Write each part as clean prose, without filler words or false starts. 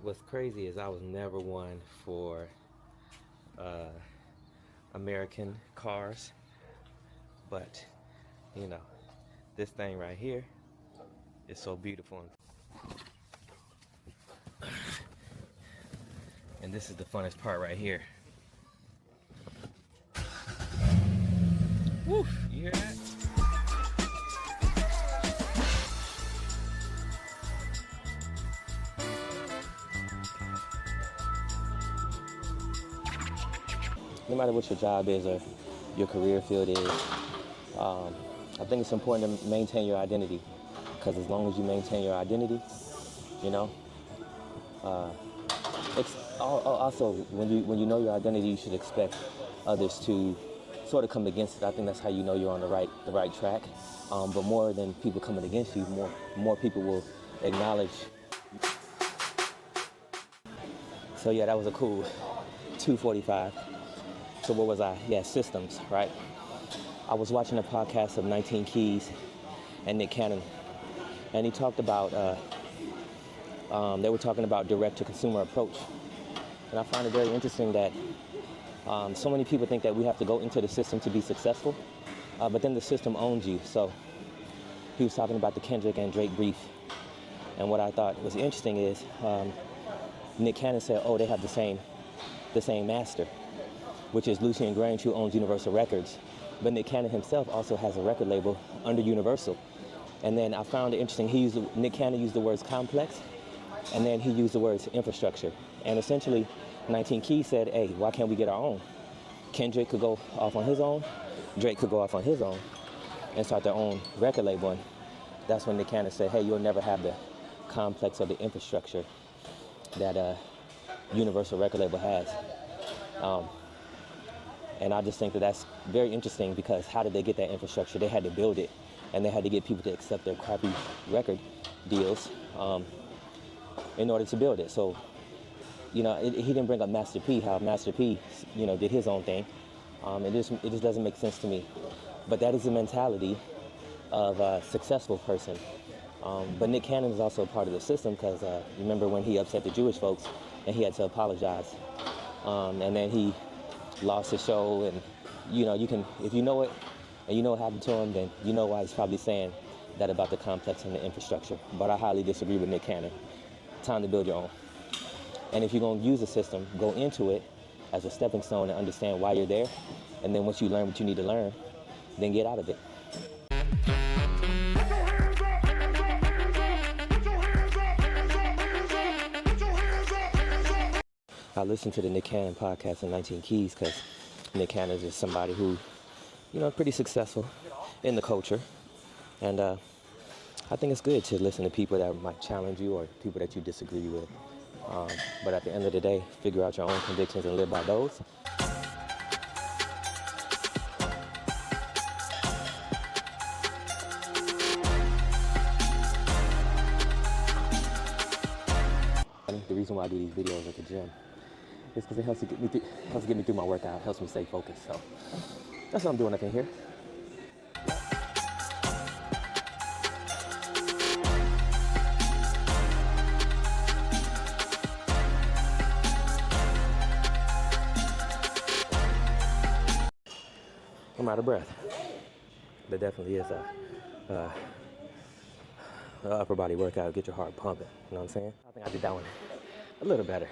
what's crazy is I was never one for American cars, but you know, this thing right here is so beautiful, and this is the funnest part right here. Woo! You hear that? No matter what your job is or your career field is, I think it's important to maintain your identity, because as long as you maintain your identity, you know, it's also when you know your identity, you should expect others to sort of come against it. I think that's how you know you're on the right track. But more than people coming against you, more people will acknowledge. So yeah, that was a cool 2:45. So what was I? Yeah, systems, right? I was watching a podcast of 19 Keys and Nick Cannon, and he talked about, they were talking about direct-to-consumer approach. And I find it very interesting that so many people think that we have to go into the system to be successful, but then the system owns you. So he was talking about the Kendrick and Drake brief. And what I thought was interesting is Nick Cannon said, oh, they have the same master, which is Lucien Grange, who owns Universal Records. But Nick Cannon himself also has a record label under Universal. And then I found it interesting, Nick Cannon used the words complex, and then he used the words infrastructure. And essentially, 19 Keys said, hey, why can't we get our own? Kendrick could go off on his own, Drake could go off on his own, and start their own record label. And that's when Nick Cannon said, hey, you'll never have the complex or the infrastructure that Universal record label has. And I just think that that's very interesting, because how did they get that infrastructure? They had to build it, and they had to get people to accept their crappy record deals in order to build it. So, you know, he didn't bring up Master P, how Master P, you know, did his own thing. It just doesn't make sense to me. But that is the mentality of a successful person. But Nick Cannon is also a part of the system, because remember when he upset the Jewish folks and he had to apologize. And then he lost his show, and you know, you can, if you know it and you know what happened to him, then you know why he's probably saying that about the complex and the infrastructure. But I highly disagree with Nick Cannon. Time to build your own. And if you're going to use a system, go into it as a stepping stone and understand why you're there. And then once you learn what you need to learn, then get out of it. I listened to the Nick Cannon podcast in 19 Keys because Nick Cannon is just somebody who, you know, pretty successful in the culture. And I think it's good to listen to people that might challenge you or people that you disagree with. But at the end of the day, figure out your own convictions and live by those. The reason why I do these videos at the gym is because it helps to get me through my workout, helps me stay focused. So that's what I'm doing up in here. I'm out of breath. There definitely is a upper body workout. Get your heart pumping. You know what I'm saying? I think I did that one a little better.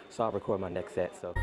So I'll record my next set. So.